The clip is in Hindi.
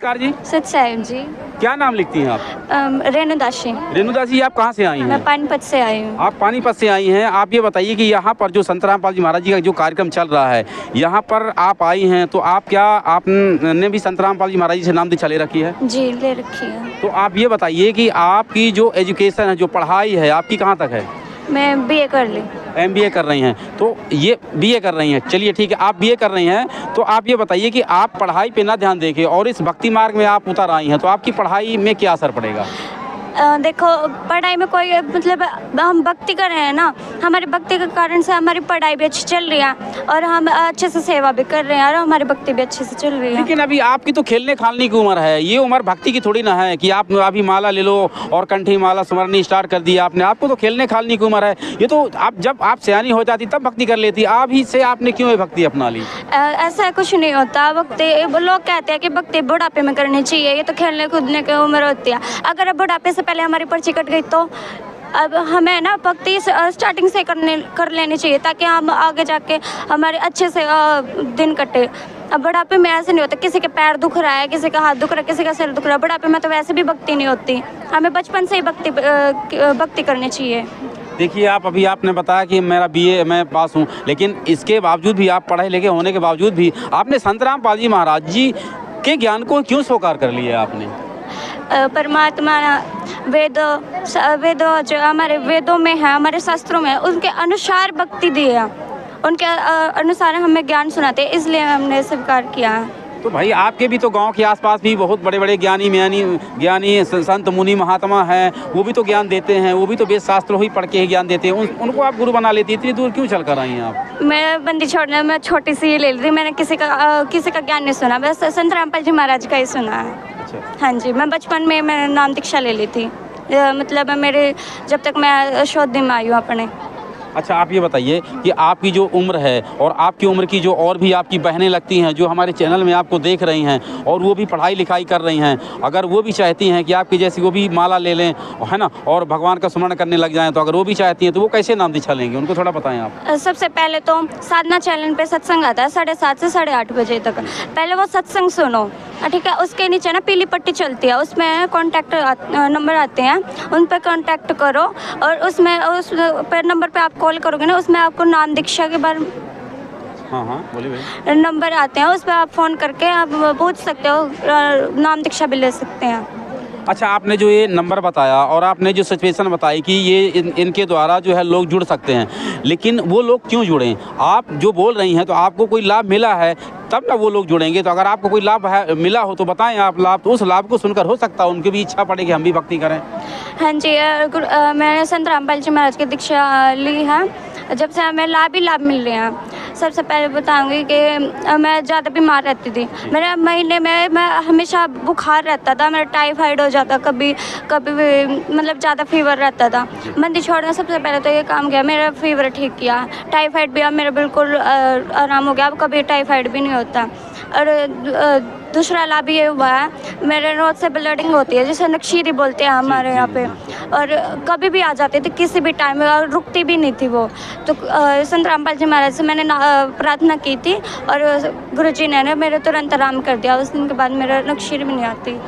नमस्कार जी। सत्साहिब जी। क्या नाम लिखती हैं आप? रेणुदासी। रेणुदासी, आप कहाँ से आई हैं? मैं पानीपत से आई हूँ। आप पानीपत से आई हैं। आप ये बताइए कि यहाँ पर जो संत रामपाल जी महाराज जी का जो कार्यक्रम चल रहा है, यहाँ पर आप आई हैं तो आपने भी संत रामपाल जी महाराज जी से नाम दीक्षा ले रखी है? जी, ले रखी है। तो आप ये बताइए कि आपकी जो एजुकेशन है, जो पढ़ाई है, आपकी कहाँ तक है? मैं बीए कर ली। MBA कर रही हैं, तो ये BA कर रही हैं, चलिए ठीक है, आप BA कर रही हैं, तो आप ये बताइए कि आप पढ़ाई पे ना ध्यान देके और इस भक्ति मार्ग में आप उतर आई हैं, तो आपकी पढ़ाई में क्या असर पड़ेगा? देखो, पढ़ाई में कोई मतलब हम भक्ति कर रहे हैं ना, हमारी भक्ति के कारण से हमारी पढ़ाई भी अच्छी चल रही है और हम अच्छे से सेवा भी कर रहे हैं और हमारी भक्ति भी अच्छे से चल रही है। लेकिन अभी आपकी तो खेलने खालने की उम्र है, ये उम्र भक्ति की थोड़ी ना है कि आप अभी माला ले लो और कंठी माला स्मरणी स्टार्ट कर दिया आपने। आपको तो खेलने खालने की उम्र है, ये तो आप जब आप सयानी हो जाती तब भक्ति कर लेती, आप ही से आपने क्यों ये भक्ति अपना ली? ऐसा कुछ नहीं होता। भक्ति लोग कहते हैं कि भक्ति बुढ़ापे में करनी चाहिए, ये तो खेलने कूदने की उम्र होती है। अगर बुढ़ापे से पहले हमारी पर्ची कट गई तो अब हमें ना भक्ति स्टार्टिंग से कर लेनी चाहिए ताकि हम आगे जाके हमारे अच्छे से दिन कटे। अब बुढ़ापे में ऐसे नहीं होता, किसी के पैर दुख रहा है, किसी का हाथ दुख रहा है, किसी का सिर दुख रहा है, बुढ़ापे में तो वैसे भी भक्ति नहीं होती। हमें बचपन से ही भक्ति करनी चाहिए। देखिए, आपने बताया कि मेरा BA मैं पास हूँ, लेकिन इसके बावजूद भी, आप पढ़े लिखे होने के बावजूद भी आपने संत रामपाल जी महाराज जी के ज्ञान को क्यों स्वीकार कर लिया आपने? परमात्मा वेदों जो हमारे वेदों में है, हमारे शास्त्रों में, उनके अनुसार भक्ति दी है, उनके अनुसार हमें ज्ञान सुनाते हैं, इसलिए हमने स्वीकार किया है। तो भाई, आपके भी तो गांव के आसपास भी बहुत बड़े बड़े ज्ञानी संत मुनि महात्मा हैं, वो भी तो ज्ञान देते हैं, वो भी तो वेद शास्त्र ही पढ़ के ही ज्ञान देते हैं, उनको आप गुरु बना लेती, इतनी दूर क्यों चल कर आई हैं आप? मैं बंदी छोड़ने में छोटी सी ले ली थी, मैंने किसी का ज्ञान नहीं सुना, बस संत रामपाल जी महाराज का ही सुना है। अच्छा। हाँ जी, मैं बचपन में मैंने नाम दीक्षा ले ली थी, मतलब मेरे जब तक मैं शोध में आई हूँ अपने। अच्छा, आप ये बताइए कि आपकी जो उम्र है और आपकी उम्र की जो और भी आपकी बहनें लगती हैं जो हमारे चैनल में आपको देख रही हैं और वो भी पढ़ाई लिखाई कर रही हैं, अगर वो भी चाहती हैं कि आपकी जैसी वो भी माला ले लें, है ना, और भगवान का स्मरण करने लग जाएं, तो अगर वो भी चाहती हैं तो वो कैसे नाम दीक्षा लेंगे, उनको थोड़ा बताएं आप। सबसे पहले तो साधना चैनल पे सत्संग आता है 7:30 से 8:30 बजे तक, पहले वो सत्संग सुनो, ठीक है। उसके नीचे ना पीली पट्टी चलती है, उसमें कॉन्टैक्ट नंबर आते हैं, उन पर कॉन्टैक्ट करो और उस पर नंबर पे आप कॉल करोगे ना, उसमें आपको नाम दीक्षा के बारे में हाँ बोलिए भाई। नंबर आते हैं, उस पर आप फ़ोन करके आप पूछ सकते हो, नाम दीक्षा भी ले सकते हैं। अच्छा, आपने जो ये नंबर बताया और आपने जो सिचुएशन बताई कि ये इनके द्वारा जो है लोग जुड़ सकते हैं, लेकिन वो लोग क्यों जुड़ें? आप जो बोल रही हैं तो आपको कोई लाभ मिला है तब ना वो लोग जुड़ेंगे, तो अगर आपको कोई लाभ मिला हो तो बताएं आप लाभ, तो उस लाभ को सुनकर हो सकता है उनकी भी इच्छा पड़े कि हम भी भक्ति करें। हाँ जी, मैंने संत रामपाल जी महाराज की दीक्षा ली है, जब से हमें लाभ ही लाभ मिल रहे हैं। सबसे पहले बताऊंगी कि मैं ज़्यादा बीमार रहती थी, मेरा महीने में मैं हमेशा बुखार रहता था, मेरा टाइफाइड हो जाता, कभी भी मतलब ज़्यादा फीवर रहता था। बंदी छोड़ने सबसे पहले तो ये काम किया, मेरा फीवर ठीक किया, टाइफाइड भी अब मेरा बिल्कुल आराम हो गया, अब कभी टाइफाइड भी नहीं होता। और दूसरा लाभ ये हुआ है, मेरे रोज से ब्लीडिंग होती है जिसे नक्शीरी बोलते हैं हमारे यहाँ पे, और कभी भी आ जाती थी, किसी भी टाइम में, और रुकती भी नहीं थी वो। तो संत रामपाल जी महाराज से मैंने प्रार्थना की थी और गुरुजी ने मेरे तुरंत आराम कर दिया, उस दिन के बाद मेरा नक्शीरी भी नहीं आती।